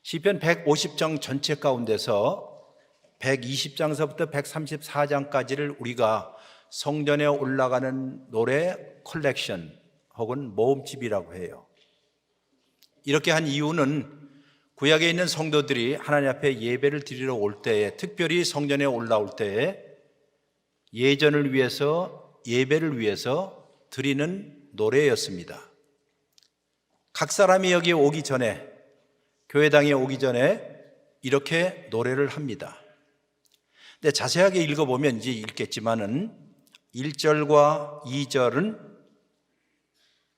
시편 150장 전체 가운데서 120장서부터 134장까지를 우리가 성전에 올라가는 노래 컬렉션 혹은 모음집이라고 해요. 이렇게 한 이유는 구약에 있는 성도들이 하나님 앞에 예배를 드리러 올 때에, 특별히 성전에 올라올 때에 예전을 위해서, 예배를 위해서 드리는 노래였습니다. 각 사람이 여기 오기 전에, 교회당에 오기 전에 이렇게 노래를 합니다. 근데 자세하게 읽어보면 이제 읽겠지만은 1절과 2절은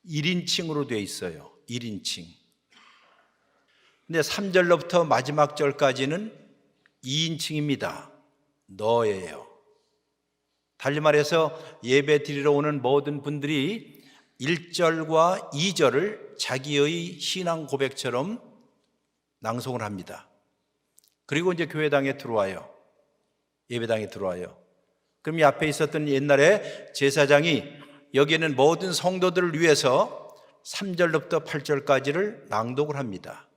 1인칭으로 되어 있어요. 1인칭. 근데 3절로부터 마지막 절까지는 2인칭입니다. 너예요. 달리 말해서 예배 드리러 오는 모든 분들이 1절과 2절을 자기의 신앙 고백처럼 낭송을 합니다. 그리고 이제 교회당에 들어와요. 예배당에 들어와요. 그럼 이 앞에 있었던 옛날에 제사장이 여기에는 모든 성도들을 위해서 3절로부터 8절까지를 낭독을 합니다.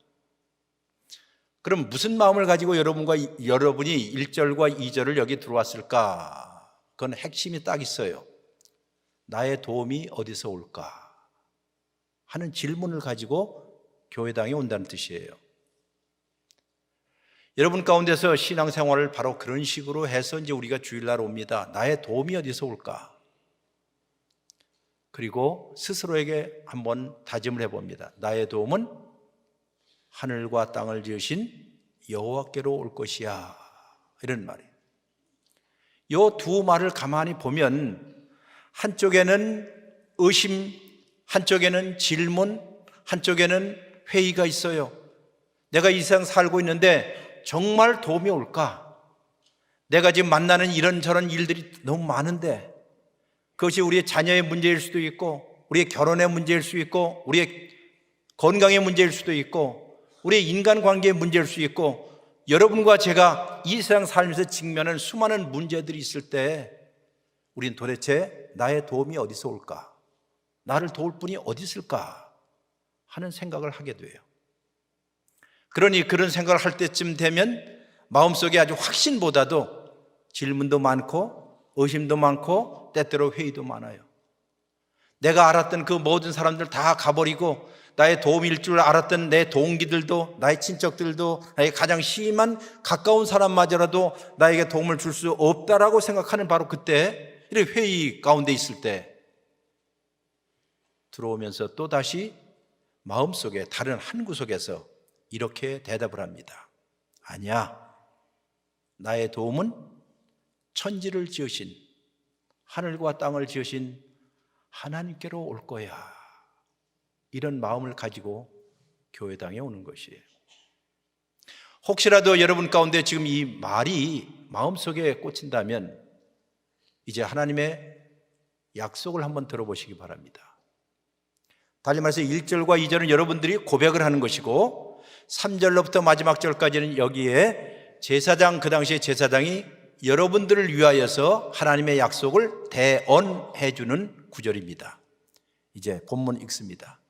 그럼 무슨 마음을 가지고 여러분이 1절과 2절을 여기 들어왔을까? 그건 핵심이 딱 있어요. 나의 도움이 어디서 올까? 하는 질문을 가지고 교회당에 온다는 뜻이에요. 여러분 가운데서 신앙생활을 바로 그런 식으로 해서 이제 우리가 주일날 옵니다. 나의 도움이 어디서 올까? 그리고 스스로에게 한번 다짐을 해봅니다. 나의 도움은 하늘과 땅을 지으신 여호와께로 올 것이야. 이런 말이에요. 이 두 말을 가만히 보면 한쪽에는 의심, 한쪽에는 질문, 한쪽에는 회의가 있어요. 내가 이 세상 살고 있는데 정말 도움이 올까? 내가 지금 만나는 이런저런 일들이 너무 많은데 그것이 우리의 자녀의 문제일 수도 있고 우리의 결혼의 문제일 수도 있고 우리의 건강의 문제일 수도 있고 우리의 인간관계의 문제일 수 있고 여러분과 제가 이 세상 살면서 직면하는 수많은 문제들이 있을 때 우린 도대체 나의 도움이 어디서 올까? 나를 도울 분이 어디 있을까? 하는 생각을 하게 돼요. 그러니 그런 생각을 할 때쯤 되면 마음속에 아주 확신보다도 질문도 많고 의심도 많고 때때로 회의도 많아요. 내가 알았던 그 모든 사람들 다 가버리고 나의 도움일 줄 알았던 내 동기들도, 나의 친척들도, 나의 가장 심한 가까운 사람마저라도 나에게 도움을 줄 수 없다라고 생각하는 바로 그때, 이렇게 회의 가운데 있을 때 들어오면서 또 다시 마음속에 다른 한 구석에서 이렇게 대답을 합니다. 아니야, 나의 도움은 천지를 지으신, 하늘과 땅을 지으신 하나님께로 올 거야. 이런 마음을 가지고 교회당에 오는 것이에요. 혹시라도 여러분 가운데 지금 이 말이 마음속에 꽂힌다면 이제 하나님의 약속을 한번 들어보시기 바랍니다. 달리 말해서 1절과 2절은 여러분들이 고백을 하는 것이고 3절로부터 마지막 절까지는 여기에 제사장, 그 당시에 제사장이 여러분들을 위하여서 하나님의 약속을 대언해 주는 구절입니다. 이제 본문 읽습니다.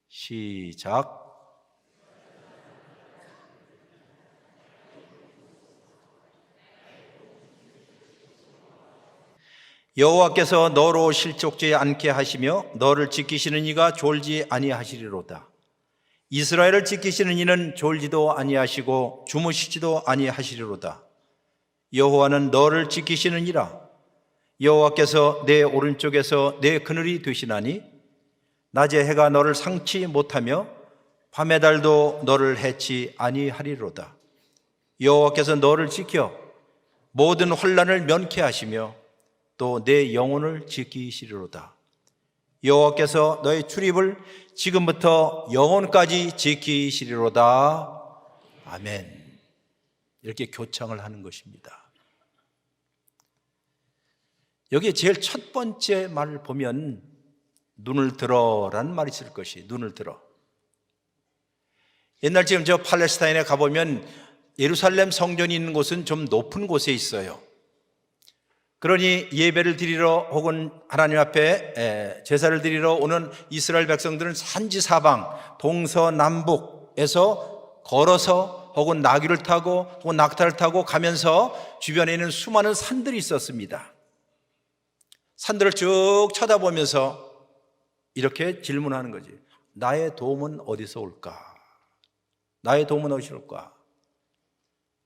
시작. 여호와께서 너로 실족지 않게 하시며 너를 지키시는 이가 졸지 아니하시리로다. 이스라엘을 지키시는 이는 졸지도 아니하시고 주무시지도 아니하시리로다. 여호와는 너를 지키시는 이라. 여호와께서 내 오른쪽에서 내 그늘이 되시나니 낮에 해가 너를 상치 못하며 밤의 달도 너를 해치 아니하리로다. 여호와께서 너를 지켜 모든 환난을 면케 하시며 또 내 영혼을 지키시리로다. 여호와께서 너의 출입을 지금부터 영원까지 지키시리로다. 아멘. 이렇게 교창을 하는 것입니다. 여기에 제일 첫 번째 말을 보면 눈을 들어라는 말이 있을 것이, 눈을 들어. 옛날 지금 저 팔레스타인에 가보면 예루살렘 성전이 있는 곳은 좀 높은 곳에 있어요. 그러니 예배를 드리러 혹은 하나님 앞에 제사를 드리러 오는 이스라엘 백성들은 산지사방 동서남북에서 걸어서 혹은 나귀를 타고 혹은 낙타를 타고 가면서 주변에 있는 수많은 산들이 있었습니다. 산들을 쭉 쳐다보면서 이렇게 질문하는 거지. 나의 도움은 어디서 올까? 나의 도움은 어디서 올까?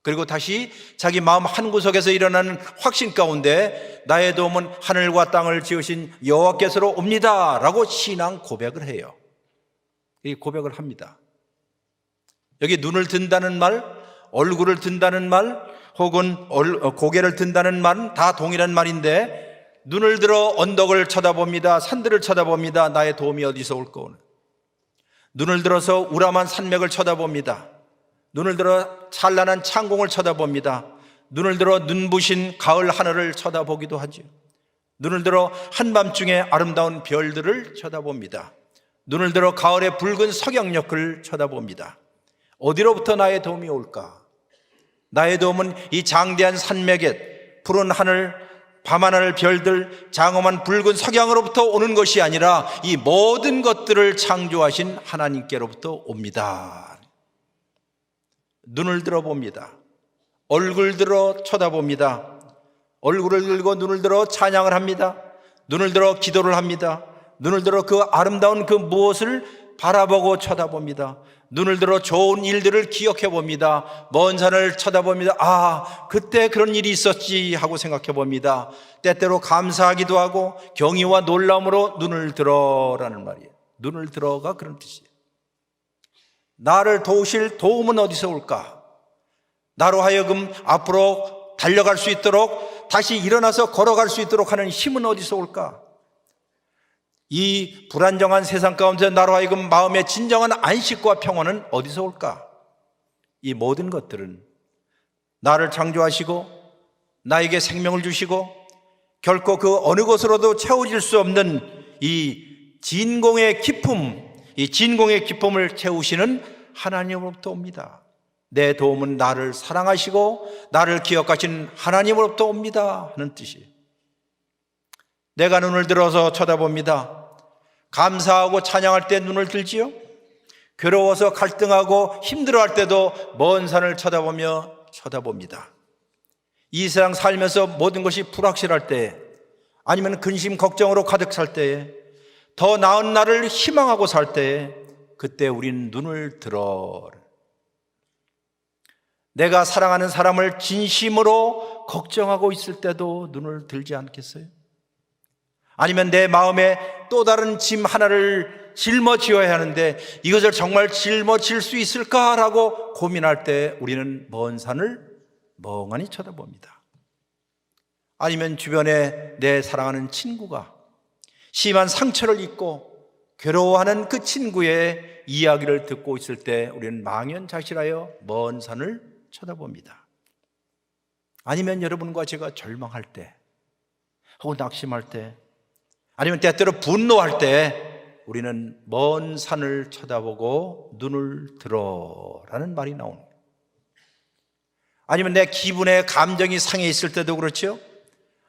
그리고 다시 자기 마음 한구석에서 일어나는 확신 가운데 나의 도움은 하늘과 땅을 지으신 여호와께서로 옵니다 라고 신앙 고백을 해요. 이 고백을 합니다. 여기 눈을 든다는 말, 얼굴을 든다는 말, 혹은 고개를 든다는 말은 다 동일한 말인데, 눈을 들어 언덕을 쳐다봅니다. 산들을 쳐다봅니다. 나의 도움이 어디서 올까? 눈을 들어서 우람한 산맥을 쳐다봅니다. 눈을 들어 찬란한 창공을 쳐다봅니다. 눈을 들어 눈부신 가을 하늘을 쳐다보기도 하죠. 눈을 들어 한밤중에 아름다운 별들을 쳐다봅니다. 눈을 들어 가을의 붉은 석양녘을 쳐다봅니다. 어디로부터 나의 도움이 올까? 나의 도움은 이 장대한 산맥에 푸른 하늘, 밤하늘 별들, 장엄한 붉은 석양으로부터 오는 것이 아니라 이 모든 것들을 창조하신 하나님께로부터 옵니다. 눈을 들어 봅니다. 얼굴 들어 쳐다봅니다. 얼굴을 들고 눈을 들어 찬양을 합니다. 눈을 들어 기도를 합니다. 눈을 들어 그 아름다운 그 무엇을 바라보고 쳐다봅니다. 눈을 들어 좋은 일들을 기억해 봅니다. 먼 산을 쳐다봅니다. 아, 그때 그런 일이 있었지 하고 생각해 봅니다. 때때로 감사하기도 하고 경의와 놀라움으로 눈을 들어라는 말이에요. 눈을 들어가 그런 뜻이에요. 나를 도우실 도움은 어디서 올까? 나로 하여금 앞으로 달려갈 수 있도록, 다시 일어나서 걸어갈 수 있도록 하는 힘은 어디서 올까? 이 불안정한 세상 가운데 나로 하여금 마음의 진정한 안식과 평안은 어디서 올까? 이 모든 것들은 나를 창조하시고 나에게 생명을 주시고 결코 그 어느 것으로도 채워질 수 없는 이 진공의 기품, 이 진공의 기쁨을 채우시는 하나님으로부터 옵니다. 내 도움은 나를 사랑하시고 나를 기억하신 하나님으로부터 옵니다 하는 뜻이에요. 내가 눈을 들어서 쳐다봅니다. 감사하고 찬양할 때 눈을 들지요. 괴로워서 갈등하고 힘들어할 때도 먼 산을 쳐다봅니다. 이 세상 살면서 모든 것이 불확실할 때, 아니면 근심 걱정으로 가득 찰 때에, 더 나은 날을 희망하고 살 때에, 그때 우리는 눈을 들어. 내가 사랑하는 사람을 진심으로 걱정하고 있을 때도 눈을 들지 않겠어요? 아니면 내 마음에 또 다른 짐 하나를 짊어지어야 하는데 이것을 정말 짊어질 수 있을까라고 고민할 때 우리는 먼 산을 멍하니 쳐다봅니다. 아니면 주변에 내 사랑하는 친구가 심한 상처를 입고 괴로워하는 그 친구의 이야기를 듣고 있을 때 우리는 망연자실하여 먼 산을 쳐다봅니다. 아니면 여러분과 제가 절망할 때, 혹은 낙심할 때, 아니면 때때로 분노할 때 우리는 먼 산을 쳐다보고 눈을 들어라는 말이 나오는 거예요. 아니면 내 기분에 감정이 상해 있을 때도 그렇죠.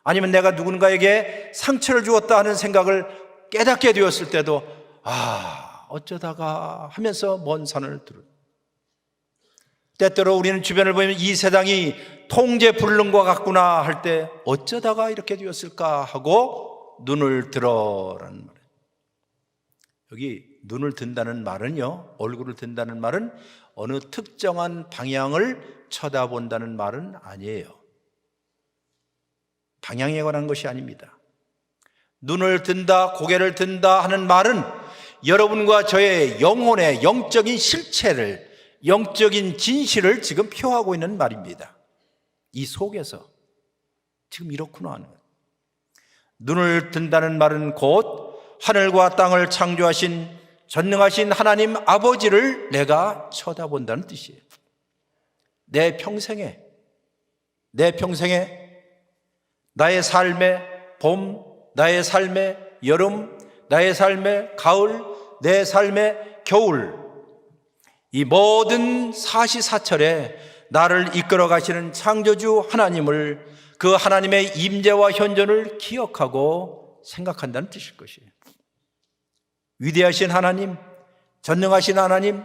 아니면 내가 누군가에게 상처를 주었다 하는 생각을 깨닫게 되었을 때도 어쩌다가 하면서 먼 산을 들어. 때때로 우리는 주변을 보면 이 세상이 통제불능과 같구나 할 때 어쩌다가 이렇게 되었을까 하고 눈을 들어라는 말이에요. 여기 눈을 든다는 말은요, 얼굴을 든다는 말은 어느 특정한 방향을 쳐다본다는 말은 아니에요. 방향에 관한 것이 아닙니다. 눈을 든다, 고개를 든다 하는 말은 여러분과 저의 영혼의 영적인 실체를, 영적인 진실을 지금 표하고 있는 말입니다. 이 속에서 지금 이렇구나 하는 거예요. 눈을 든다는 말은 곧 하늘과 땅을 창조하신 전능하신 하나님 아버지를 내가 쳐다본다는 뜻이에요. 내 평생에 나의 삶의 봄, 나의 삶의 여름, 나의 삶의 가을, 내 삶의 겨울, 이 모든 사시사철에 나를 이끌어 가시는 창조주 하나님을, 그 하나님의 임재와 현존을 기억하고 생각한다는 뜻일 것이에요. 위대하신 하나님, 전능하신 하나님,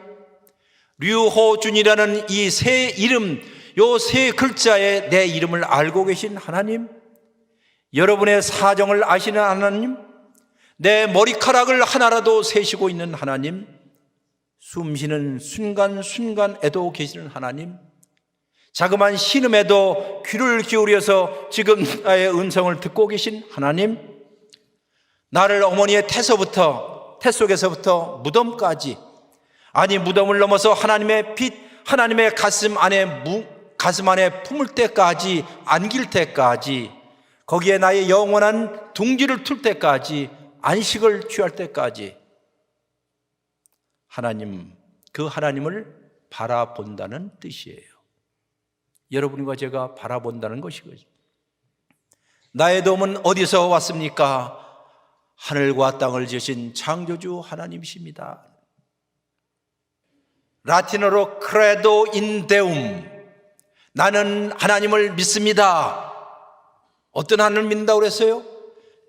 류호준이라는 이 세 이름, 요 세 글자에 내 이름을 알고 계신 하나님, 여러분의 사정을 아시는 하나님, 내 머리카락을 하나라도 세시고 있는 하나님, 숨 쉬는 순간순간에도 계시는 하나님, 자그마한 신음에도 귀를 기울여서 지금 나의 음성을 듣고 계신 하나님, 나를 어머니의 태 속에서부터 무덤까지, 아니 무덤을 넘어서 하나님의 빛, 하나님의 가슴 안에 품을 때까지, 안길 때까지, 거기에 나의 영원한 둥지를 틀 때까지, 안식을 취할 때까지 하나님, 그 하나님을 바라본다는 뜻이에요. 여러분과 제가 바라본다는 것이거든요. 나의 도움은 어디서 왔습니까? 하늘과 땅을 지으신 창조주 하나님이십니다. 라틴어로 credo in deum, 나는 하나님을 믿습니다. 어떤 하나님을 믿는다고 그랬어요?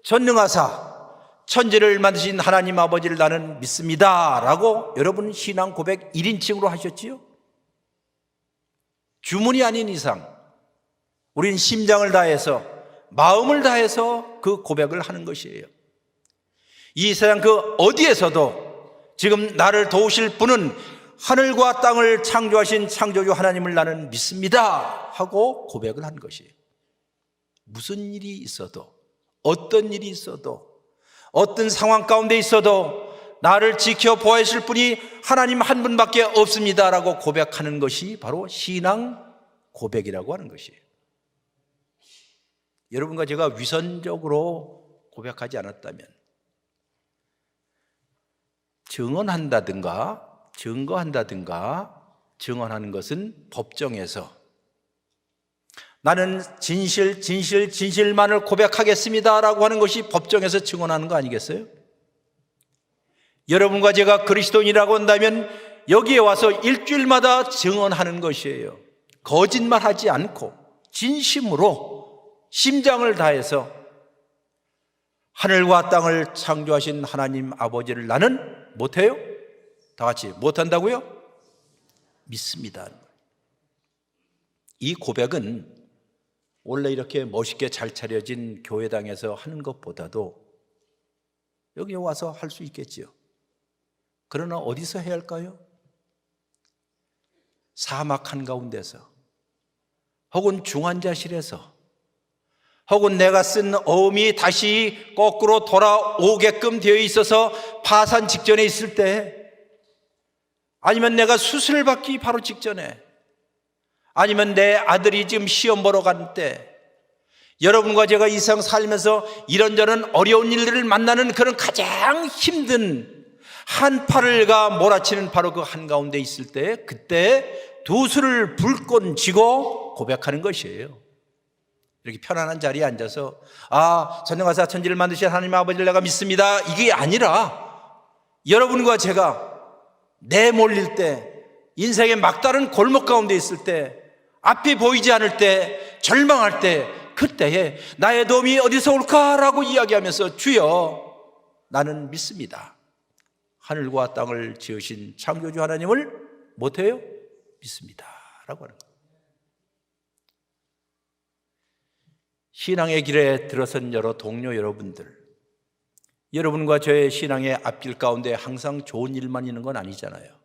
전능하사 천지를 만드신 하나님 아버지를 나는 믿습니다 라고 여러분 신앙 고백 1인칭으로 하셨지요? 주문이 아닌 이상 우린 심장을 다해서, 마음을 다해서 그 고백을 하는 것이에요. 이 세상 그 어디에서도 지금 나를 도우실 분은 하늘과 땅을 창조하신 창조주 하나님을 나는 믿습니다 하고 고백을 한 것이에요. 무슨 일이 있어도, 어떤 일이 있어도, 어떤 상황 가운데 있어도 나를 지켜보아 주실 분이 하나님 한 분밖에 없습니다라고 고백하는 것이 바로 신앙 고백이라고 하는 것이에요. 여러분과 제가 위선적으로 고백하지 않았다면, 증언한다든가 증언하는 것은 법정에서 나는 진실만을 고백하겠습니다라고 하는 것이 법정에서 증언하는 거 아니겠어요? 여러분과 제가 그리스도인이라고 한다면 여기에 와서 일주일마다 증언하는 것이에요. 거짓말하지 않고 진심으로 심장을 다해서 하늘과 땅을 창조하신 하나님 아버지를 나는 못해요? 다 같이 못한다고요? 믿습니다. 이 고백은 원래 이렇게 멋있게 잘 차려진 교회당에서 하는 것보다도 여기 와서 할 수 있겠지요. 그러나 어디서 해야 할까요? 사막 한가운데서, 혹은 중환자실에서, 혹은 내가 쓴 어음이 다시 거꾸로 돌아오게끔 되어 있어서 파산 직전에 있을 때, 아니면 내가 수술을 받기 바로 직전에, 아니면 내 아들이 지금 시험 보러 갈 때, 여러분과 제가 이 세상 살면서 이런저런 어려운 일들을 만나는 그런 가장 힘든 한파를가 몰아치는 바로 그 한가운데 있을 때, 그때 두 손을 불꽃 쥐고 고백하는 것이에요. 이렇게 편안한 자리에 앉아서 전능하사 천지를 만드신 하나님 아버지를 내가 믿습니다, 이게 아니라 여러분과 제가 내몰릴 때, 인생의 막다른 골목 가운데 있을 때, 앞이 보이지 않을 때, 절망할 때, 그때에 나의 도움이 어디서 올까라고 이야기하면서 주여 나는 믿습니다. 하늘과 땅을 지으신 창조주 하나님을 못해요? 믿습니다 라고 하는 거예요. 신앙의 길에 들어선 여러 동료 여러분들, 여러분과 저의 신앙의 앞길 가운데 항상 좋은 일만 있는 건 아니잖아요.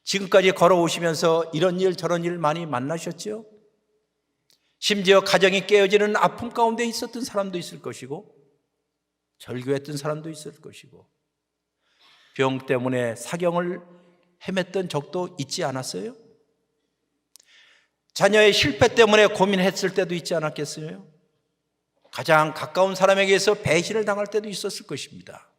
지금까지 걸어오시면서 이런 일 저런 일 많이 만나셨죠? 심지어 가정이 깨어지는 아픔 가운데 있었던 사람도 있을 것이고, 절교했던 사람도 있을 것이고, 병 때문에 사경을 헤맸던 적도 있지 않았어요? 자녀의 실패 때문에 고민했을 때도 있지 않았겠어요? 가장 가까운 사람에게서 배신을 당할 때도 있었을 것입니다.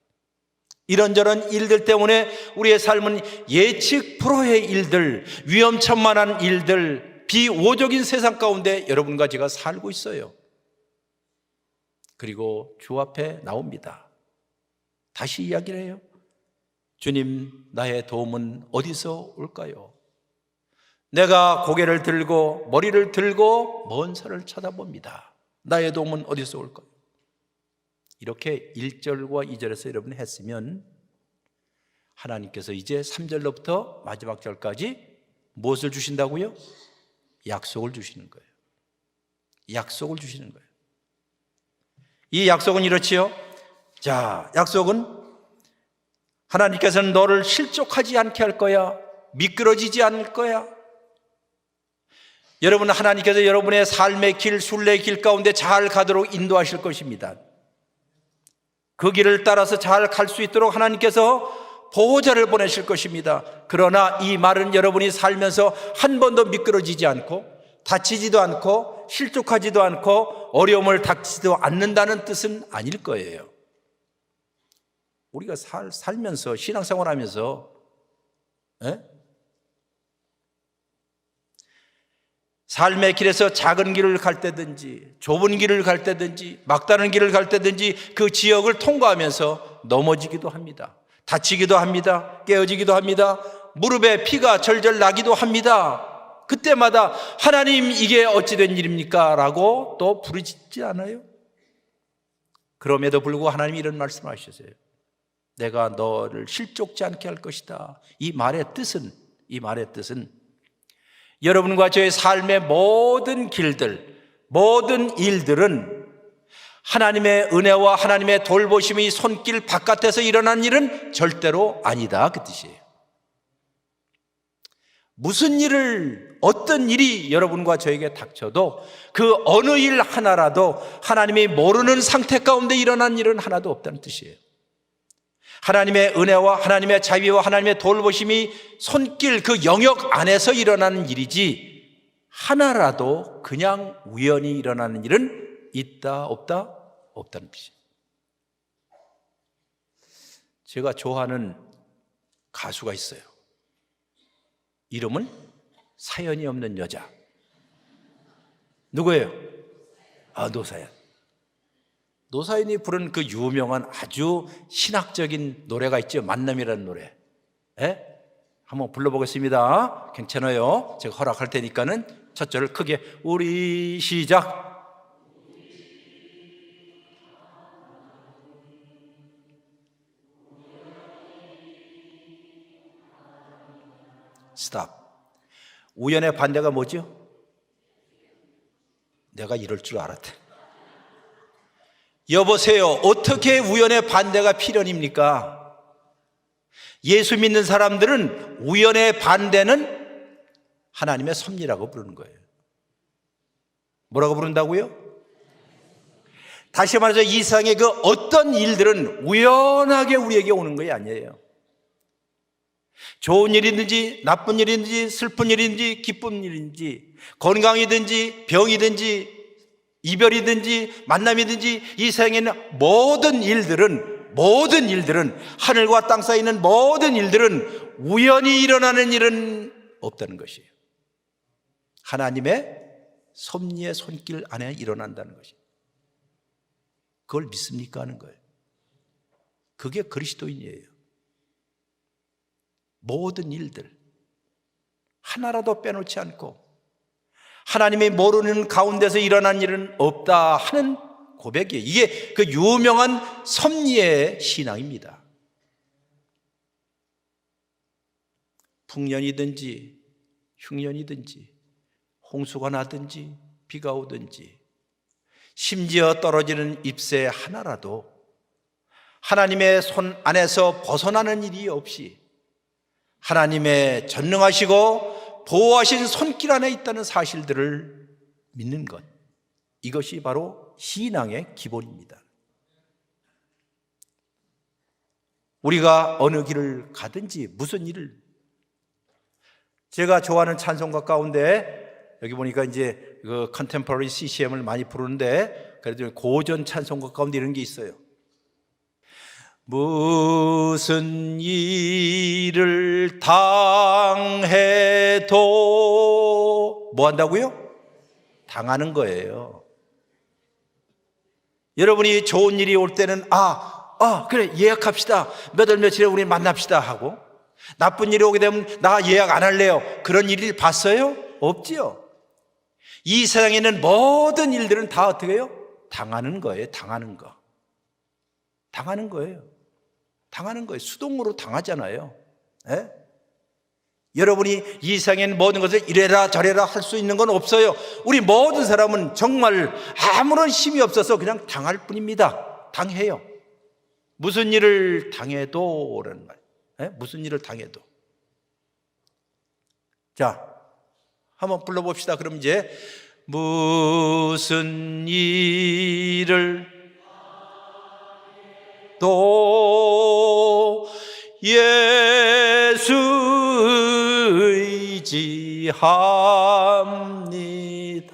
이런저런 일들 때문에 우리의 삶은 예측 불허의 일들, 위험천만한 일들, 비우호적인 세상 가운데 여러분과 제가 살고 있어요. 그리고 주 앞에 나옵니다. 다시 이야기를 해요. 주님, 나의 도움은 어디서 올까요? 내가 고개를 들고 머리를 들고 먼 산을 쳐다봅니다. 나의 도움은 어디서 올까요? 이렇게 1절과 2절에서 여러분이 했으면 하나님께서 이제 3절로부터 마지막 절까지 무엇을 주신다고요? 약속을 주시는 거예요. 약속을 주시는 거예요. 이 약속은 이렇지요. 자, 약속은 하나님께서는 너를 실족하지 않게 할 거야. 미끄러지지 않을 거야. 여러분, 하나님께서 여러분의 삶의 길, 순례의 길 가운데 잘 가도록 인도하실 것입니다. 그 길을 따라서 잘 갈 수 있도록 하나님께서 보호자를 보내실 것입니다. 그러나 이 말은 여러분이 살면서 한 번도 미끄러지지 않고 다치지도 않고 실족하지도 않고 어려움을 닥치지도 않는다는 뜻은 아닐 거예요. 우리가 살면서 신앙생활 하면서 삶의 길에서 작은 길을 갈 때든지 좁은 길을 갈 때든지 막다른 길을 갈 때든지 그 지역을 통과하면서 넘어지기도 합니다. 다치기도 합니다. 깨어지기도 합니다. 무릎에 피가 절절 나기도 합니다. 그때마다 하나님 이게 어찌된 일입니까? 라고 또 부르짖지 않아요? 그럼에도 불구하고 하나님이 이런 말씀을 하셨어요. 내가 너를 실족지 않게 할 것이다. 이 말의 뜻은 여러분과 저의 삶의 모든 길들, 모든 일들은 하나님의 은혜와 하나님의 돌보심이 손길 바깥에서 일어난 일은 절대로 아니다, 그 뜻이에요. 무슨 일을, 어떤 일이 여러분과 저에게 닥쳐도 그 어느 일 하나라도 하나님이 모르는 상태 가운데 일어난 일은 하나도 없다는 뜻이에요. 하나님의 은혜와 하나님의 자비와 하나님의 돌보심이 손길 그 영역 안에서 일어나는 일이지 하나라도 그냥 우연히 일어나는 일은 있다 없다? 없다는 뜻이에요. 제가 좋아하는 가수가 있어요. 이름은 사연이 없는 여자. 누구예요? 노사연. 노사연이 부른 그 유명한 아주 신학적인 노래가 있죠. 만남이라는 노래. 한번 불러보겠습니다. 괜찮아요. 제가 허락할 테니까는 첫 절을 크게 우리 시작. 스탑. 우연의 반대가 뭐죠? 내가 이럴 줄 알았다. 여보세요. 어떻게 우연의 반대가 필연입니까? 예수 믿는 사람들은 우연의 반대는 하나님의 섭리라고 부르는 거예요. 뭐라고 부른다고요? 다시 말해서 이 세상의 그 어떤 일들은 우연하게 우리에게 오는 것이 아니에요. 좋은 일이든지 나쁜 일이든지 슬픈 일이든지 기쁜 일이든지 건강이든지 병이든지 이별이든지 만남이든지 이 세상에는 모든 일들은 하늘과 땅 사이에 있는 모든 일들은 우연히 일어나는 일은 없다는 것이에요. 하나님의 섭리의 손길 안에 일어난다는 것이에요. 그걸 믿습니까 하는 거예요. 그게 그리스도인이에요. 모든 일들 하나라도 빼놓지 않고 하나님이 모르는 가운데서 일어난 일은 없다 하는 고백이에요. 이게 그 유명한 섭리의 신앙입니다. 풍년이든지 흉년이든지 홍수가 나든지 비가 오든지 심지어 떨어지는 잎새 하나라도 하나님의 손 안에서 벗어나는 일이 없이 하나님의 전능하시고 보호하신 손길 안에 있다는 사실들을 믿는 것, 이것이 바로 신앙의 기본입니다. 우리가 어느 길을 가든지 무슨 일을, 제가 좋아하는 찬송가 가운데 여기 보니까 이제 그 컨템포러리 CCM을 많이 부르는데 그래도 고전 찬송가 가운데 이런 게 있어요. 무슨 일을 당해도 뭐 한다고요? 당하는 거예요. 여러분이 좋은 일이 올 때는 그래 예약합시다. 몇 월 며칠에 우리 만납시다 하고, 나쁜 일이 오게 되면 나 예약 안 할래요. 그런 일을 봤어요? 없지요. 이 세상에 있는 모든 일들은 다 어떻게 해요? 당하는 거예요. 당하는 거. 당하는 거예요. 당하는 거예요. 수동으로 당하잖아요. 예? 여러분이 이 세상엔 모든 것을 이래라 저래라 할 수 있는 건 없어요. 우리 모든 사람은 정말 아무런 힘이 없어서 그냥 당할 뿐입니다. 당해요. 무슨 일을 당해도 라는 말. 예? 무슨 일을 당해도. 자, 한번 불러봅시다. 그럼 이제 무슨 일을 또 예수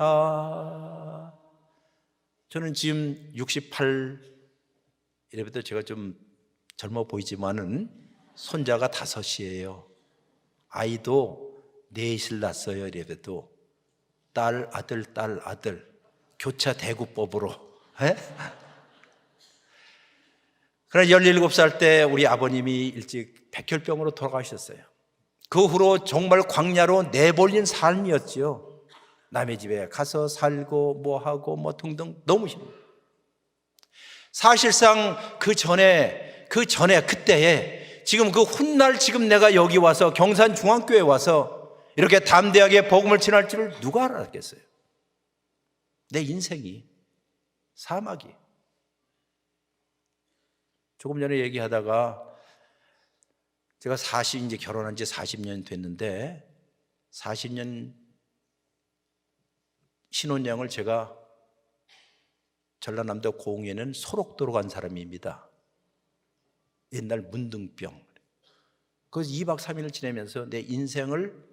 의지합니다. 저는 지금 68, 이래부터 제가 좀 젊어 보이지만은 손자가 5이에요. 아이도 4을 낳았어요. 이래도 딸, 아들, 딸, 아들. 교차 대구법으로. 에? 그러나 17살 때 우리 아버님이 일찍 백혈병으로 돌아가셨어요. 그 후로 정말 광야로 내몰린 삶이었죠. 남의 집에 가서 살고 뭐하고 뭐 등등 너무 힘들어요. 사실상 그때에 지금 그 훗날 지금 내가 여기 와서 경산중앙교회에 와서 이렇게 담대하게 복음을 전할 줄을 누가 알았겠어요? 내 인생이 사막이. 조금 전에 얘기하다가 제가 이제 결혼한 지 40년 됐는데 40년 신혼여행을 제가 전라남도 고흥에는 소록도로 간 사람입니다. 옛날 문둥병. 그래서 2박 3일을 지내면서 내 인생을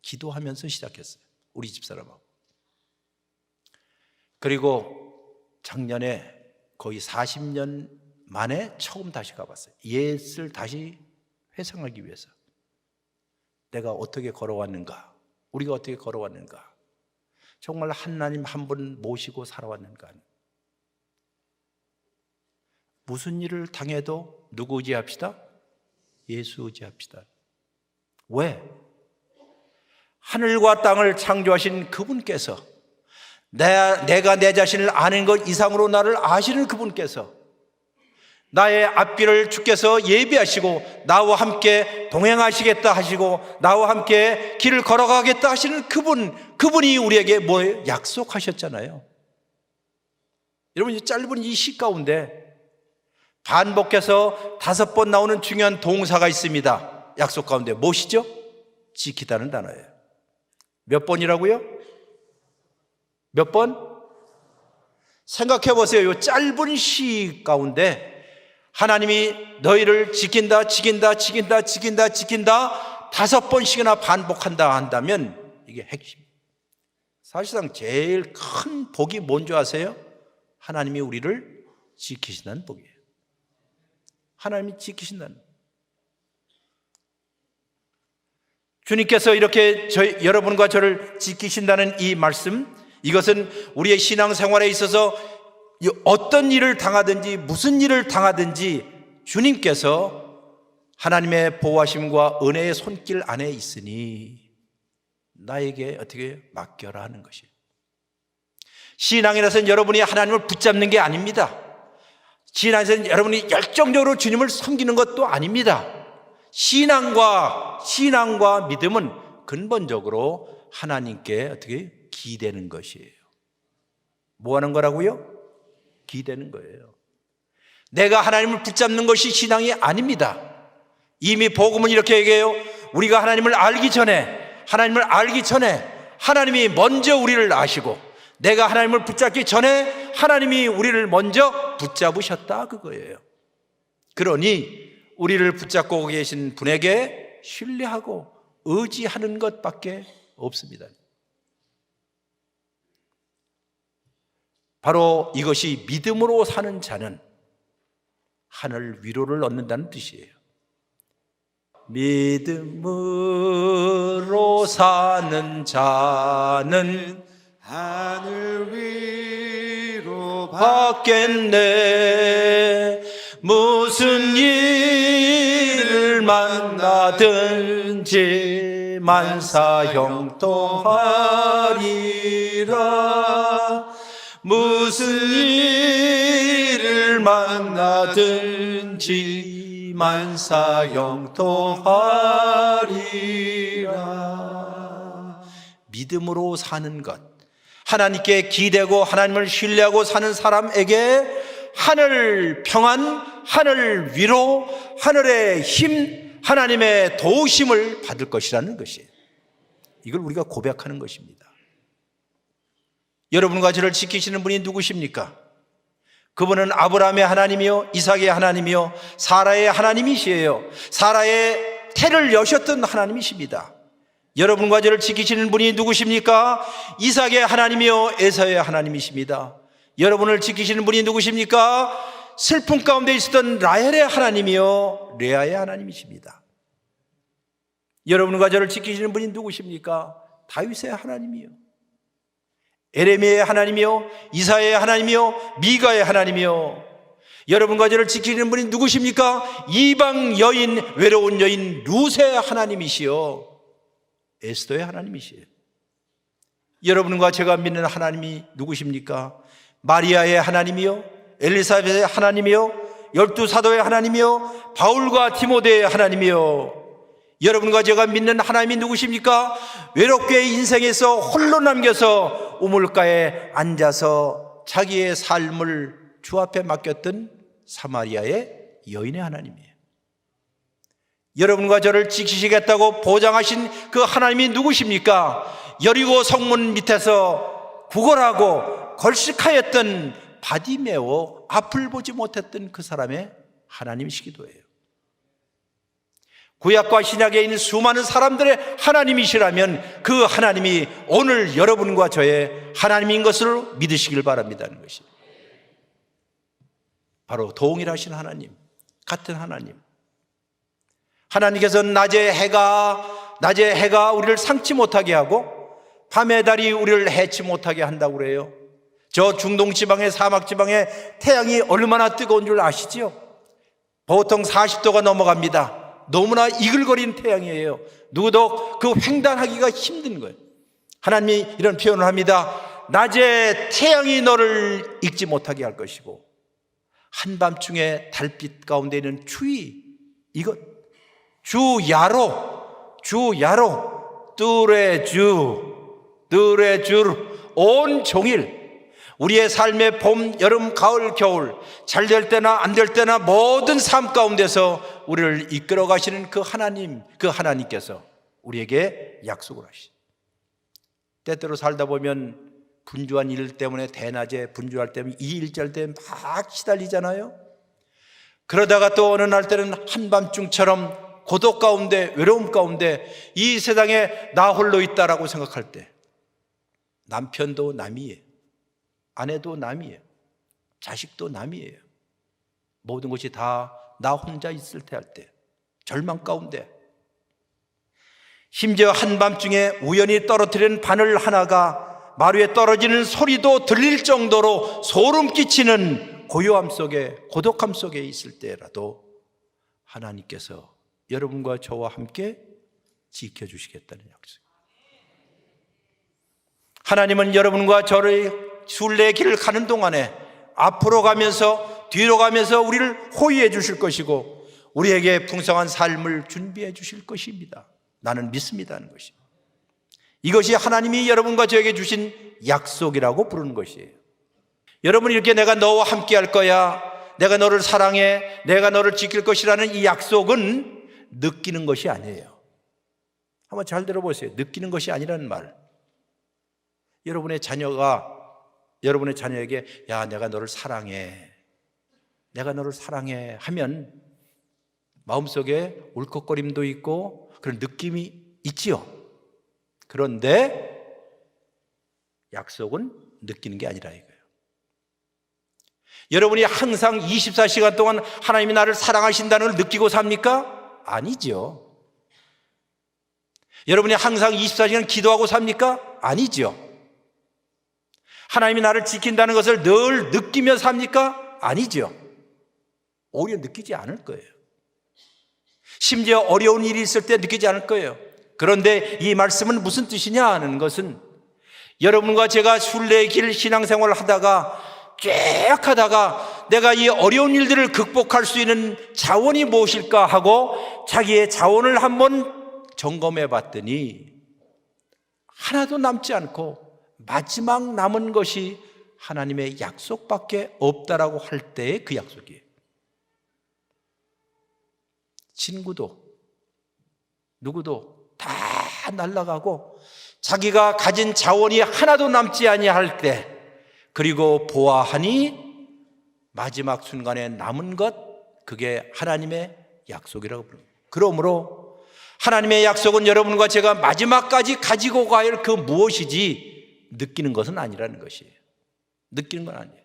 기도하면서 시작했어요. 우리 집사람하고. 그리고 작년에 거의 40년 만에 처음 다시 가봤어요. 옛을 다시 회상하기 위해서. 내가 어떻게 걸어왔는가? 우리가 어떻게 걸어왔는가? 정말 하나님 한 분 모시고 살아왔는가? 무슨 일을 당해도 누구 의지합시다? 예수 의지합시다. 왜? 하늘과 땅을 창조하신 그분께서 내가 내 자신을 아는 것 이상으로 나를 아시는 그분께서 나의 앞길을 주께서 예비하시고 나와 함께 동행하시겠다 하시고 나와 함께 길을 걸어가겠다 하시는 그분이 우리에게 뭐예요? 약속하셨잖아요. 여러분, 이 짧은 이 시 가운데 반복해서 5번 나오는 중요한 동사가 있습니다. 약속 가운데 무엇이죠? 지키다는 단어예요. 몇 번이라고요? 몇 번? 생각해 보세요. 이 짧은 시 가운데 하나님이 너희를 지킨다 5번씩이나 반복한다 한다면 이게 핵심. 사실상 제일 큰 복이 뭔지 아세요? 하나님이 우리를 지키신다는 복이에요. 하나님이 지키신다는. 주님께서 이렇게 여러분과 저를 지키신다는 이 말씀, 이것은 우리의 신앙생활에 있어서 어떤 일을 당하든지 무슨 일을 당하든지 주님께서 하나님의 보호하심과 은혜의 손길 안에 있으니 나에게 어떻게 맡겨라 하는 것이에요. 신앙이라서는 여러분이 하나님을 붙잡는 게 아닙니다. 신앙에서는 여러분이 열정적으로 주님을 섬기는 것도 아닙니다. 신앙과 믿음은 근본적으로 하나님께 어떻게 기대는 것이에요. 뭐 하는 거라고요? 기대는 거예요. 내가 하나님을 붙잡는 것이 신앙이 아닙니다. 이미 복음은 이렇게 얘기해요. 우리가 하나님을 알기 전에 하나님이 먼저 우리를 아시고 내가 하나님을 붙잡기 전에 하나님이 우리를 먼저 붙잡으셨다 그거예요. 그러니 우리를 붙잡고 계신 분에게 신뢰하고 의지하는 것밖에 없습니다. 바로 이것이 믿음으로 사는 자는 하늘 위로를 얻는다는 뜻이에요. 믿음으로 사는 자는 하늘 위로 받겠네. 무슨 일을 만나든지 만사형통하리라. 무슨 일을 만나든지 만사 영통하리라. 믿음으로 사는 것, 하나님께 기대고 하나님을 신뢰하고 사는 사람에게 하늘 평안, 하늘 위로, 하늘의 힘, 하나님의 도우심을 받을 것이라는 것이에요. 이걸 우리가 고백하는 것입니다. 여러분과 저를 지키시는 분이 누구십니까? 그분은 아브라함의 하나님이요, 이삭의 하나님이요, 사라의 하나님이시에요. 사라의 태를 여셨던 하나님이십니다. 여러분과 저를 지키시는 분이 누구십니까? 이삭의 하나님이요, 에사의 하나님이십니다. 여러분을 지키시는 분이 누구십니까? 슬픔 가운데 있었던 라헬의 하나님이요, 레아의 하나님이십니다. 여러분과 저를 지키시는 분이 누구십니까? 다윗의 하나님이요, 에레미야의 하나님이요, 이사야의 하나님이요, 미가의 하나님이요. 여러분과 저를 지키는 분이 누구십니까? 이방 여인, 외로운 여인 룻의 하나님이시요, 에스더의 하나님이시요. 여러분과 제가 믿는 하나님이 누구십니까? 마리아의 하나님이요, 엘리사벳의 하나님이요, 12사도의 하나님이요, 바울과 디모데의 하나님이요. 여러분과 제가 믿는 하나님이 누구십니까? 외롭게 인생에서 홀로 남겨서 우물가에 앉아서 자기의 삶을 주 앞에 맡겼던 사마리아의 여인의 하나님이에요. 여러분과 저를 지키시겠다고 보장하신 그 하나님이 누구십니까? 여리고 성문 밑에서 구걸하고 걸식하였던 바디메오, 앞을 보지 못했던 그 사람의 하나님이시기도 해요. 구약과 신약에 있는 수많은 사람들의 하나님이시라면 그 하나님이 오늘 여러분과 저의 하나님인 것을 믿으시길 바랍니다는 것이, 바로 동일하신 하나님, 같은 하나님. 하나님께서 낮에 해가 우리를 상치 못하게 하고 밤의 달이 우리를 해치 못하게 한다고 그래요. 저 중동 지방의 사막 지방의 태양이 얼마나 뜨거운 줄 아시죠? 보통 40도가 넘어갑니다. 너무나 이글거리는 태양이에요. 누구도 그 횡단하기가 힘든 거예요. 하나님이 이런 표현을 합니다. 낮에 태양이 너를 익지 못하게 할 것이고 한밤중에 달빛 가운데 있는 추위, 이것 주야로 뜨레주 온 종일 우리의 삶의 봄, 여름, 가을, 겨울, 잘 될 때나 안 될 때나 모든 삶 가운데서 우리를 이끌어 가시는 그 하나님, 그 하나님께서 우리에게 약속을 하시죠. 때때로 살다 보면 분주한 일 때문에 대낮에 분주할 때면 이 일절 때문에 막 시달리잖아요. 그러다가 또 어느 날 때는 한밤중처럼 고독 가운데, 외로움 가운데 이 세상에 나 홀로 있다라고 생각할 때 남편도 남이에요, 아내도 남이에요, 자식도 남이에요. 모든 것이 다 나 혼자 있을 때 할 때, 절망 가운데, 심지어 한밤중에 우연히 떨어뜨린 바늘 하나가 마루에 떨어지는 소리도 들릴 정도로 소름 끼치는 고요함 속에, 고독함 속에 있을 때라도 하나님께서 여러분과 저와 함께 지켜주시겠다는 약속. 하나님은 여러분과 저를 순례의 길을 가는 동안에 앞으로 가면서 뒤로 가면서 우리를 호위해 주실 것이고 우리에게 풍성한 삶을 준비해 주실 것입니다. 나는 믿습니다는 것입니다. 이것이 하나님이 여러분과 저에게 주신 약속이라고 부르는 것이에요. 여러분, 이렇게 내가 너와 함께 할 거야, 내가 너를 사랑해, 내가 너를 지킬 것이라는 이 약속은 느끼는 것이 아니에요. 한번 잘 들어보세요. 느끼는 것이 아니라는 말. 여러분의 자녀가 여러분의 자녀에게 야, 내가 너를 사랑해, 내가 너를 사랑해 하면 마음속에 울컥거림도 있고 그런 느낌이 있지요. 그런데 약속은 느끼는 게 아니라 이거예요. 여러분이 항상 24시간 동안 하나님이 나를 사랑하신다는 걸 느끼고 삽니까? 아니죠. 여러분이 항상 24시간 기도하고 삽니까? 아니죠. 하나님이 나를 지킨다는 것을 늘 느끼며 삽니까? 아니죠. 오히려 느끼지 않을 거예요. 심지어 어려운 일이 있을 때 느끼지 않을 거예요. 그런데 이 말씀은 무슨 뜻이냐 하는 것은, 여러분과 제가 순례의 길 신앙생활을 하다가 쭉 하다가 내가 이 어려운 일들을 극복할 수 있는 자원이 무엇일까 하고 자기의 자원을 한번 점검해 봤더니 하나도 남지 않고 마지막 남은 것이 하나님의 약속밖에 없다라고 할 때의 그 약속이에요. 친구도 누구도 다 날아가고 자기가 가진 자원이 하나도 남지 아니할 때, 그리고 보아하니 마지막 순간에 남은 것, 그게 하나님의 약속이라고 부릅니다. 그러므로 하나님의 약속은 여러분과 제가 마지막까지 가지고 가야 할 그 무엇이지 느끼는 것은 아니라는 것이에요. 느끼는 건 아니에요.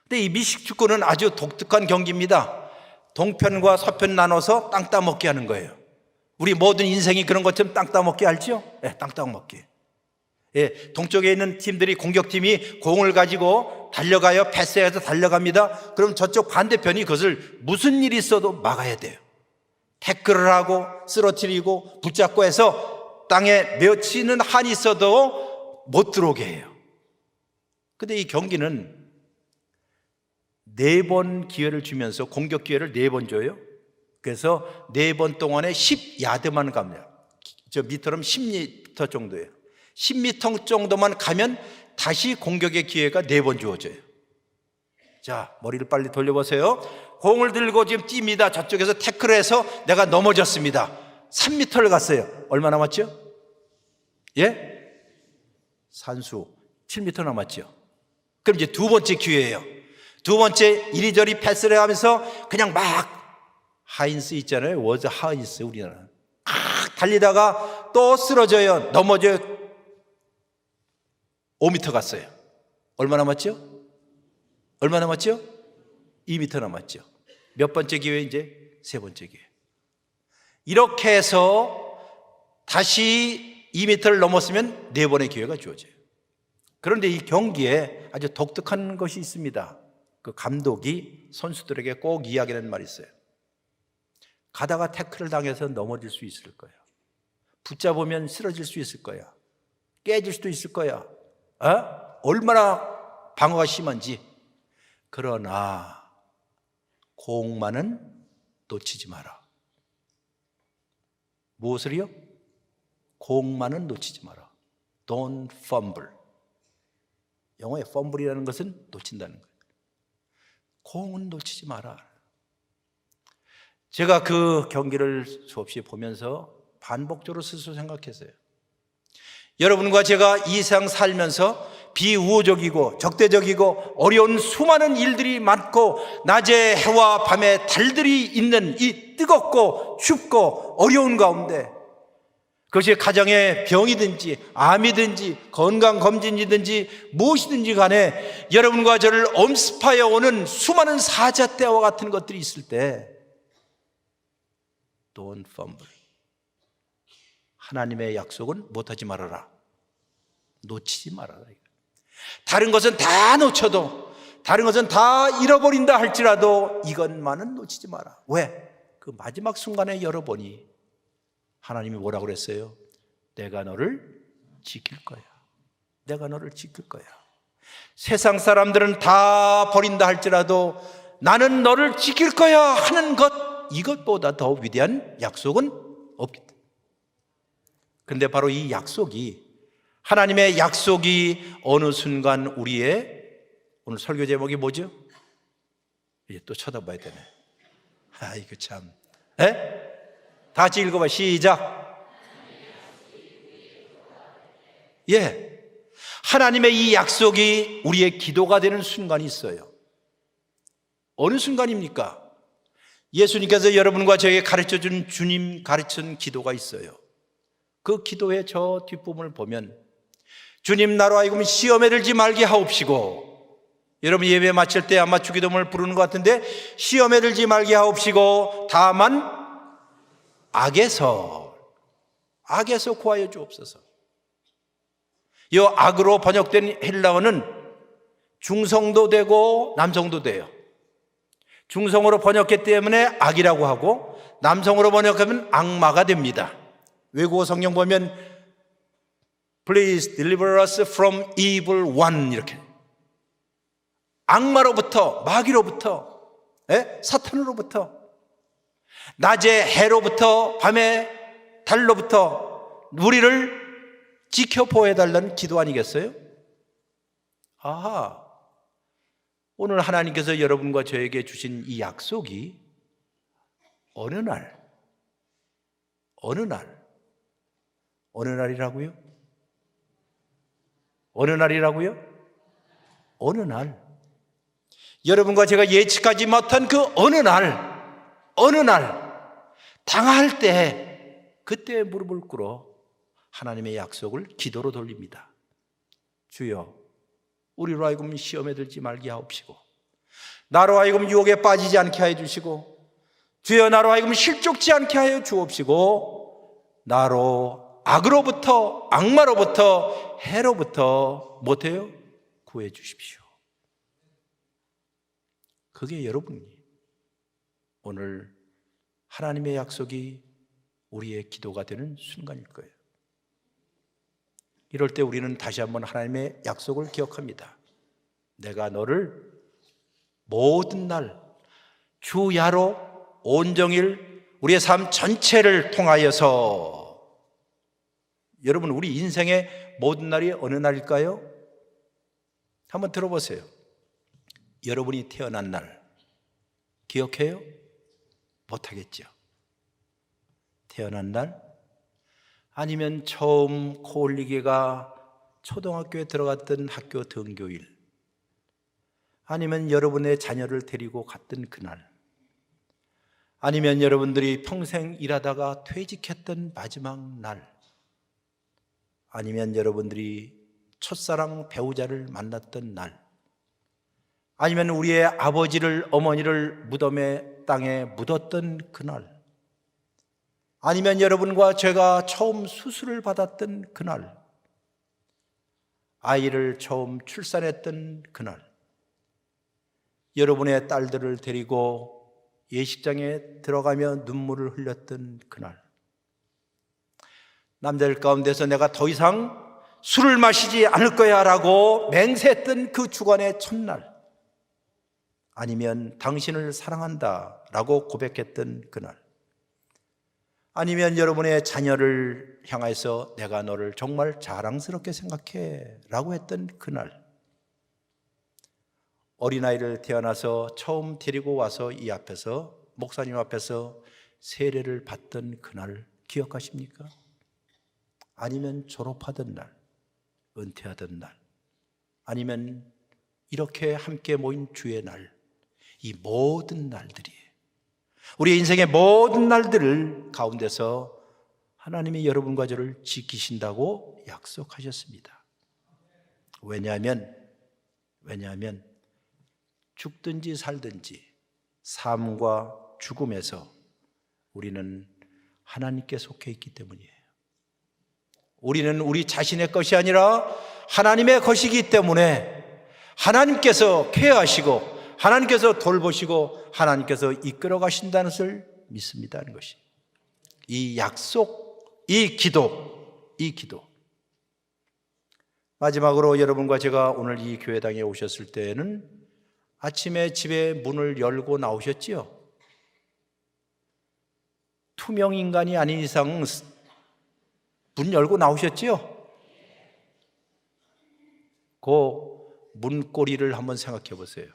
근데 이 미식축구는 아주 독특한 경기입니다. 동편과 서편 나눠서 땅 따먹기 하는 거예요. 우리 모든 인생이 그런 것처럼 땅 따먹기 알죠? 네, 땅 따먹기. 예, 동쪽에 있는 팀들이, 공격팀이 공을 가지고 달려가요. 패스해서 달려갑니다. 그럼 저쪽 반대편이 그것을 무슨 일이 있어도 막아야 돼요. 태클을 하고 쓰러뜨리고 붙잡고 해서 땅에 맺히는 한이 있어도 못 들어오게 해요. 근데 이 경기는 4번 기회를 주면서, 공격 기회를 4번 줘요. 그래서 4번 동안에 10야드만 갑니다. 저 미터면 10m 정도예요. 10m 정도만 가면 다시 공격의 기회가 4번 주어져요. 자, 머리를 빨리 돌려보세요. 공을 들고 지금 뜁니다. 저쪽에서 태클을 해서 내가 넘어졌습니다. 3m를 갔어요. 얼마 남았죠? 예? 산수 7m 남았죠. 그럼 이제 2번째 기회예요. 2번째 이리저리 패스를 하면서 그냥 막, 하인스 있잖아요. 워즈 하인스, 우리나라. 달리다가 또 쓰러져요. 넘어져요. 5m 갔어요. 얼마 남았죠? 얼마 남았죠? 2m 남았죠. 몇 번째 기회? 이제 3번째 기회. 이렇게 해서 다시 2m를 넘었으면 4번의 기회가 주어져요. 그런데 이 경기에 아주 독특한 것이 있습니다. 그 감독이 선수들에게 꼭 이야기하는 말이 있어요. 가다가 태클을 당해서 넘어질 수 있을 거야. 붙잡으면 쓰러질 수 있을 거야. 깨질 수도 있을 거야. 얼마나 방어가 심한지. 그러나 공만은 놓치지 마라. 무엇을요? 공만은 놓치지 마라. Don't fumble. 영어의 fumble이라는 것은 놓친다는 거예요. 공은 놓치지 마라. 제가 그 경기를 수없이 보면서 반복적으로 스스로 생각했어요. 여러분과 제가 이 세상 살면서 비우호적이고 적대적이고 어려운 수많은 일들이 많고, 낮에 해와 밤에 달들이 있는 이 뜨겁고 춥고 어려운 가운데, 그것이 가정의 병이든지 암이든지 건강검진이든지 무엇이든지 간에 여러분과 저를 엄습하여 오는 수많은 사자떼와 같은 것들이 있을 때, Don't fumble. 하나님의 약속은 못하지 말아라. 놓치지 말아라. 다른 것은 다 놓쳐도, 다른 것은 다 잃어버린다 할지라도 이것만은 놓치지 마라. 왜? 그 마지막 순간에 열어보니 하나님이 뭐라고 그랬어요? 내가 너를 지킬 거야. 내가 너를 지킬 거야. 세상 사람들은 다 버린다 할지라도 나는 너를 지킬 거야 하는 것, 이것보다 더 위대한 약속은 없겠다. 그런데 바로 이 약속이, 하나님의 약속이 어느 순간 우리의, 오늘 설교 제목이 뭐죠? 이제 또 쳐다봐야 되네. 이거 참. 다 같이 읽어봐. 시작. 예. 하나님의 이 약속이 우리의 기도가 되는 순간이 있어요. 어느 순간입니까? 예수님께서 여러분과 저에게 가르쳐준, 주님 가르친 기도가 있어요. 그 기도의 저 뒷부분을 보면, 주님 나로 하여금 시험에 들지 말게 하옵시고, 여러분 예배 마칠 때 아마 주기도문을 부르는 것 같은데, 시험에 들지 말게 하옵시고 다만 악에서 구하여 주옵소서. 이 악으로 번역된 헬라어는 중성도 되고 남성도 돼요. 중성으로 번역했기 때문에 악이라고 하고, 남성으로 번역하면 악마가 됩니다. 외국어 성경 보면 Please deliver us from evil one, 이렇게 악마로부터, 마귀로부터, 사탄으로부터, 낮에 해로부터, 밤에 달로부터 우리를 지켜 보호해달라는 기도 아니겠어요? 아하, 오늘 하나님께서 여러분과 저에게 주신 이 약속이 어느 날이라고요? 어느 날. 여러분과 제가 예측하지 못한 그 어느 날 당할 때, 그때 무릎을 꿇어 하나님의 약속을 기도로 돌립니다. 주여, 우리로 하여금 시험에 들지 말게 하옵시고, 나로 하여금 유혹에 빠지지 않게 하여 주시고, 주여 나로 하여금 실족지 않게 하여 주옵시고, 나로 악으로부터, 악마로부터, 해로부터 못해요? 구해 주십시오. 그게 여러분이 오늘 하나님의 약속이 우리의 기도가 되는 순간일 거예요. 이럴 때 우리는 다시 한번 하나님의 약속을 기억합니다. 내가 너를 모든 날 주야로 온종일 우리의 삶 전체를 통하여서, 여러분 우리 인생의 모든 날이 어느 날일까요? 한번 들어보세요. 여러분이 태어난 날 기억해요? 못하겠죠. 태어난 날, 아니면 처음 코 올리기가 초등학교에 들어갔던 학교 등교일, 아니면 여러분의 자녀를 데리고 갔던 그날, 아니면 여러분들이 평생 일하다가 퇴직했던 마지막 날, 아니면 여러분들이 첫사랑 배우자를 만났던 날, 아니면 우리의 아버지를, 어머니를 무덤의 땅에 묻었던 그날, 아니면 여러분과 제가 처음 수술을 받았던 그날, 아이를 처음 출산했던 그날, 여러분의 딸들을 데리고 예식장에 들어가며 눈물을 흘렸던 그날, 남자들 가운데서 내가 더 이상 술을 마시지 않을 거야 라고 맹세했던 그 주간의 첫날, 아니면 당신을 사랑한다 라고 고백했던 그날, 아니면 여러분의 자녀를 향해서 내가 너를 정말 자랑스럽게 생각해 라고 했던 그날, 어린아이를 태어나서 처음 데리고 와서 이 앞에서, 목사님 앞에서 세례를 받던 그날 기억하십니까? 아니면 졸업하던 날, 은퇴하던 날, 아니면 이렇게 함께 모인 주의 날, 이 모든 날들이, 우리 인생의 모든 날들을 가운데서 하나님이 여러분과 저를 지키신다고 약속하셨습니다. 왜냐하면 죽든지 살든지 삶과 죽음에서 우리는 하나님께 속해 있기 때문이에요. 우리는 우리 자신의 것이 아니라 하나님의 것이기 때문에 하나님께서 케어하시고, 하나님께서 돌보시고, 하나님께서 이끌어 가신다는 것을 믿습니다 하는 것이, 이 약속, 이 기도. 마지막으로 여러분과 제가 오늘 이 교회당에 오셨을 때에는 아침에 집에 문을 열고 나오셨지요? 투명 인간이 아닌 이상 문 열고 나오셨지요? 그 문고리를 한번 생각해 보세요.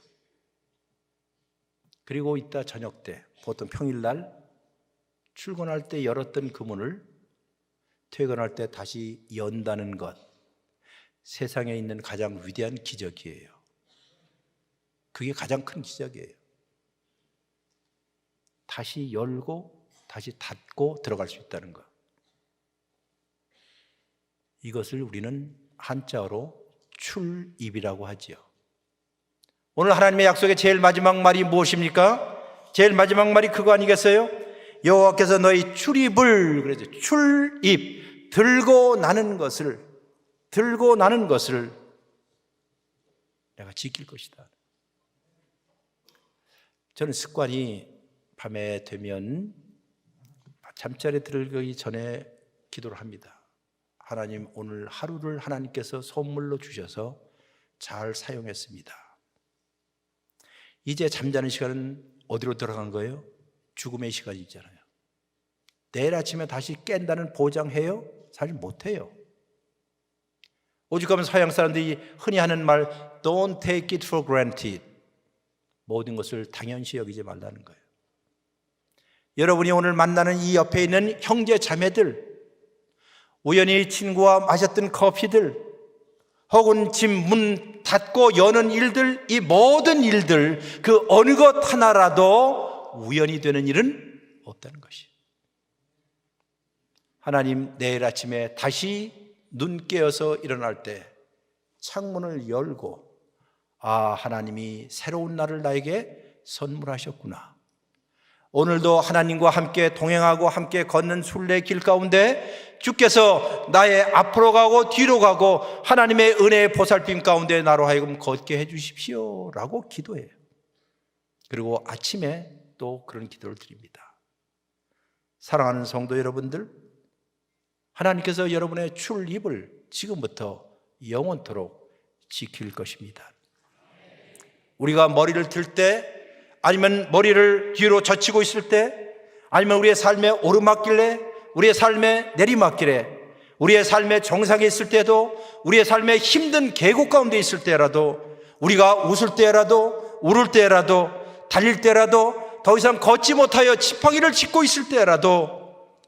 그리고 이따 저녁 때, 보통 평일날 출근할 때 열었던 그 문을 퇴근할 때 다시 연다는 것, 세상에 있는 가장 위대한 기적이에요. 그게 가장 큰 기적이에요. 다시 열고 다시 닫고 들어갈 수 있다는 것. 이것을 우리는 한자어로 출입이라고 하지요. 오늘 하나님의 약속의 제일 마지막 말이 무엇입니까? 제일 마지막 말이 그거 아니겠어요? 여호와께서 너희 출입을, 그래서 출입, 들고 나는 것을 내가 지킬 것이다. 저는 습관이 밤에 되면 잠자리에 들기 전에 기도를 합니다. 하나님, 오늘 하루를 하나님께서 선물로 주셔서 잘 사용했습니다. 이제 잠자는 시간은 어디로 들어간 거예요? 죽음의 시간이잖아요. 내일 아침에 다시 깬다는 보장해요? 사실 못해요. 오죽하면 서양 사람들이 흔히 하는 말 Don't take it for granted. 모든 것을 당연시 여기지 말라는 거예요. 여러분이 오늘 만나는 이 옆에 있는 형제 자매들, 우연히 친구와 마셨던 커피들, 혹은 집 문 닫고 여는 일들, 이 모든 일들 그 어느 것 하나라도 우연이 되는 일은 없다는 것이. 하나님 내일 아침에 다시 눈 깨어서 일어날 때 창문을 열고 하나님이 새로운 날을 나에게 선물하셨구나. 오늘도 하나님과 함께 동행하고 함께 걷는 순례길 가운데 주께서 나의 앞으로 가고 뒤로 가고 하나님의 은혜의 보살핌 가운데 나로 하여금 걷게 해 주십시오 라고 기도해요. 그리고 아침에 또 그런 기도를 드립니다. 사랑하는 성도 여러분들, 하나님께서 여러분의 출입을 지금부터 영원토록 지킬 것입니다. 우리가 머리를 들 때, 아니면 머리를 뒤로 젖히고 있을 때, 아니면 우리의 삶의 오르막길에, 우리의 삶의 내리막길에, 우리의 삶의 정상에 있을 때도, 우리의 삶의 힘든 계곡 가운데 있을 때라도, 우리가 웃을 때라도, 울을 때라도, 달릴 때라도, 더 이상 걷지 못하여 지팡이를 짚고 있을 때라도,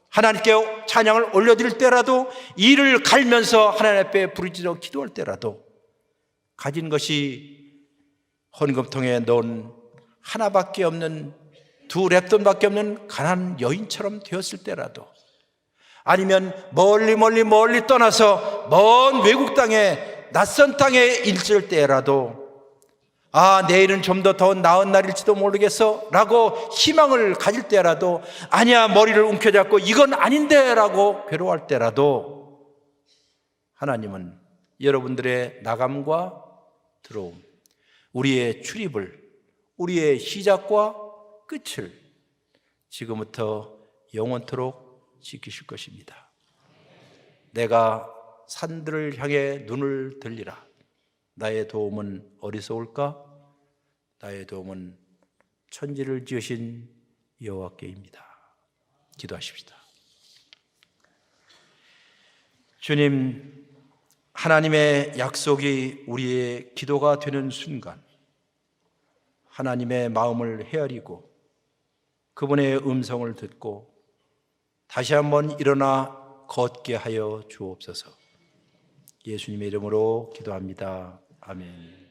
하나님께 찬양을 올려드릴 때라도, 이를 갈면서 하나님 앞에 부르짖어 기도할 때라도, 가진 것이 헌금통에 넣은 하나밖에 없는, 두 랩돈밖에 없는 가난한 여인처럼 되었을 때라도, 아니면 멀리 떠나서 먼 외국 땅에, 낯선 땅에 있을 때라도 내일은 좀 더 나은 날일지도 모르겠어 라고 희망을 가질 때라도, 아니야 머리를 움켜잡고 이건 아닌데 라고 괴로워할 때라도, 하나님은 여러분들의 나감과 들어옴, 우리의 출입을, 우리의 시작과 끝을 지금부터 영원토록 지키실 것입니다. 내가 산들을 향해 눈을 들리라. 나의 도움은 어디서 올까? 나의 도움은 천지를 지으신 여호와께입니다. 기도하십시다. 주님, 하나님의 약속이 우리의 기도가 되는 순간 하나님의 마음을 헤아리고 그분의 음성을 듣고 다시 한번 일어나 걷게 하여 주옵소서. 예수님의 이름으로 기도합니다. 아멘.